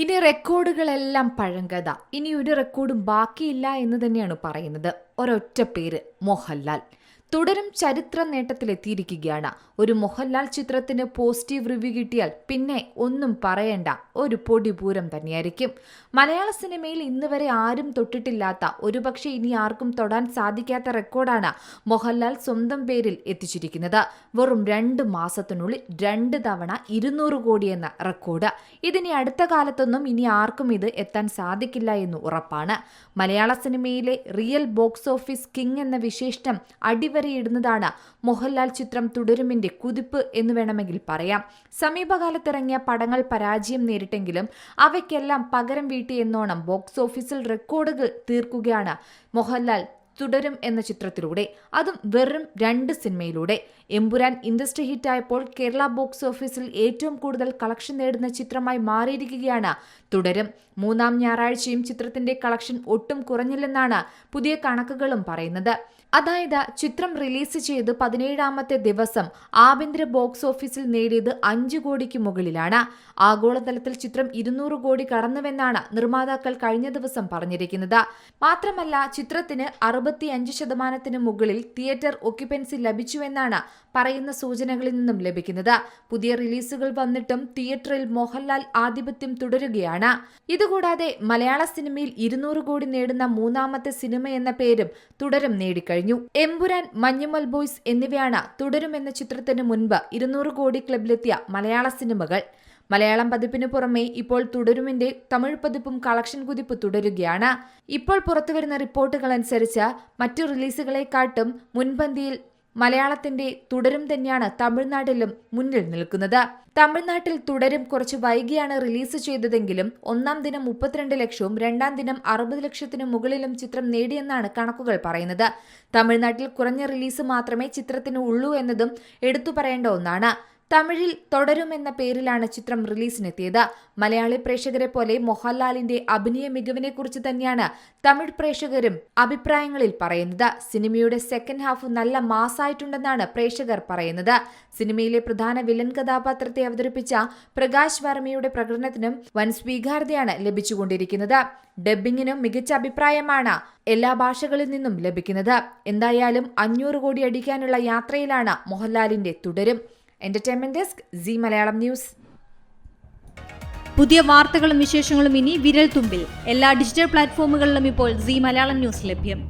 ഇനി റെക്കോർഡുകളെല്ലാം പഴങ്കഥ. ഇനി ഒരു റെക്കോർഡും ബാക്കിയില്ല എന്ന് തന്നെയാണ് പറയുന്നത്. ഒരൊറ്റ പേര്, മോഹൻലാൽ. തുടരും ചരിത്ര നേട്ടത്തിലെത്തിയിരിക്കുകയാണ്. ഒരു മോഹൻലാൽ ചിത്രത്തിന് പോസിറ്റീവ് റിവ്യൂ കിട്ടിയാൽ പിന്നെ ഒന്നും പറയണ്ട, ഒരു പൊടിപൂരം തന്നെയായിരിക്കും. മലയാള സിനിമയിൽ ഇന്ന് വരെ ആരും തൊട്ടിട്ടില്ലാത്ത, ഒരുപക്ഷെ ഇനി ആർക്കും തൊടാൻ സാധിക്കാത്ത റെക്കോർഡാണ് മോഹൻലാൽ സ്വന്തം പേരിൽ എത്തിച്ചിരിക്കുന്നത്. വെറും 2 മാസത്തിനുള്ളിൽ 2 തവണ 200 കോടി എന്ന റെക്കോർഡ്. ഇതിനി അടുത്ത കാലത്തൊന്നും ഇനി ആർക്കും ഇത് എത്താൻ സാധിക്കില്ല എന്ന് ഉറപ്പാണ്. മലയാള സിനിമയിലെ റിയൽ ബോക്സ് ഓഫീസ് കിങ് എന്ന വിശേഷണം അടിവരയിടുന്നതാണ് മോഹൻലാൽ ചിത്രം തുടരുമിന്റെ കുതിപ്പ് എന്ന് വേണമെങ്കിൽ പറയാം. സമീപകാലത്തിറങ്ങിയ പടങ്ങൾ പരാജയം നേരിട്ടെങ്കിലും അവയ്ക്കെല്ലാം പകരം വീട്ടി എന്നോണം ബോക്സ് ഓഫീസിൽ റെക്കോർഡുകൾ തീർക്കുകയാണ് മോഹൻലാൽ തുടരും എന്ന ചിത്രത്തിലൂടെ. അതും വെറും 2 സിനിമയിലൂടെ. എമ്പുരാൻ ഇൻഡസ്ട്രി ഹിറ്റായപ്പോൾ കേരള ബോക്സ് ഓഫീസിൽ ഏറ്റവും കൂടുതൽ കളക്ഷൻ നേടുന്ന ചിത്രമായി മാറിയിരിക്കുകയാണ് തുടരും. 3-ാം ഞായറാഴ്ചയും ചിത്രത്തിന്റെ കളക്ഷൻ ഒട്ടും കുറഞ്ഞില്ലെന്നാണ് പുതിയ കണക്കുകളും പറയുന്നത്. അതായത് ചിത്രം റിലീസ് ചെയ്ത് 17ാമത്തെ ദിവസം ആഭ്യന്തര ബോക്സ് ഓഫീസിൽ നേടിയത് 5 കോടിക്ക് മുകളിലാണ്. ആഗോളതലത്തിൽ ചിത്രം 200 കോടി കടന്നുവെന്നാണ് നിർമ്മാതാക്കൾ കഴിഞ്ഞ ദിവസം പറഞ്ഞിരിക്കുന്നത്. മാത്രമല്ല ചിത്രത്തിന് 65% മുകളിൽ തിയേറ്റർ ഒക്യുപ്പൻസി ലഭിച്ചുവെന്നാണ് പറയുന്ന സൂചനകളിൽ നിന്നും ലഭിക്കുന്നത്. പുതിയ റിലീസുകൾ വന്നിട്ടും തിയേറ്ററിൽ മോഹൻലാൽ ആധിപത്യം തുടരുകയാണ്. ഇതുകൂടാതെ മലയാള സിനിമയിൽ 200 കോടി നേടുന്ന 3ാമത്തെ സിനിമ എന്ന പേരും തുടരും നേടിക്കഴിഞ്ഞു. എമ്പുരാൻ, മഞ്ഞുമൽ ബോയ്സ് എന്നിവയാണ് തുടരും എന്ന ചിത്രത്തിന് മുൻപ് 200 കോടി ക്ലബിലെത്തിയ മലയാള സിനിമകൾ. മലയാളം പതിപ്പിന് പുറമെ ഇപ്പോൾ തുടരുമിന്റെ തമിഴ് പതിപ്പും കളക്ഷൻ കുതിപ്പ് തുടരുകയാണ്. ഇപ്പോൾ പുറത്തുവരുന്ന റിപ്പോർട്ടുകൾ അനുസരിച്ച് മറ്റു റിലീസുകളെക്കാട്ടും മുൻപന്തിയിൽ മലയാളത്തിന്റെ തുടരും തന്നെയാണ് തമിഴ്നാട്ടിലും മുന്നിൽ നിൽക്കുന്നത്. തമിഴ്നാട്ടിൽ തുടരും കുറച്ച് വൈകിയാണ് റിലീസ് ചെയ്തതെങ്കിലും 1-ാം ദിനം 32 ലക്ഷവും 2-ാം ദിനം 60 ലക്ഷത്തിനു മുകളിലും ചിത്രം നേടിയെന്നാണ് കണക്കുകൾ പറയുന്നത്. തമിഴ്നാട്ടിൽ കുറഞ്ഞ റിലീസ് മാത്രമേ ചിത്രത്തിന് ഉള്ളൂ എന്നതും എടുത്തു പറയേണ്ട ഒന്നാണ്. തമിഴിൽ തുടരും എന്ന പേരിലാണ് ചിത്രം റിലീസിനെത്തിയത്. മലയാളി പ്രേക്ഷകരെ പോലെ മോഹൻലാലിന്റെ അഭിനയ മികവിനെ കുറിച്ച് തന്നെയാണ് തമിഴ് പ്രേക്ഷകരും അഭിപ്രായങ്ങളിൽ പറയുന്നത്. സിനിമയുടെ സെക്കൻഡ് ഹാഫ് നല്ല മാസായിട്ടുണ്ടെന്നാണ് പ്രേക്ഷകർ പറയുന്നത്. സിനിമയിലെ പ്രധാന വില്ലൻ കഥാപാത്രത്തെ അവതരിപ്പിച്ച പ്രകാശ് വർമ്മയുടെ പ്രകടനത്തിനും വൻ സ്വീകാര്യതയാണ് ലഭിച്ചുകൊണ്ടിരിക്കുന്നത്. ഡബ്ബിങ്ങിനും മികച്ച അഭിപ്രായമാണ് എല്ലാ ഭാഷകളിൽ നിന്നും ലഭിക്കുന്നത്. എന്തായാലും 500 കോടി അടിക്കാനുള്ള യാത്രയിലാണ് മോഹൻലാലിന്റെ തുടരും. Entertainment desk, C Malayalam news. പുതിയ വാർത്തകളും വിശേഷങ്ങളും ഇനി വിരൽ തുമ്പിൽ. എല്ലാ ഡിജിറ്റൽ പ്ലാറ്റ്ഫോമുകളിലും ഇപ്പോൾ സി മലയാളം ന്യൂസ് ലഭ്യം.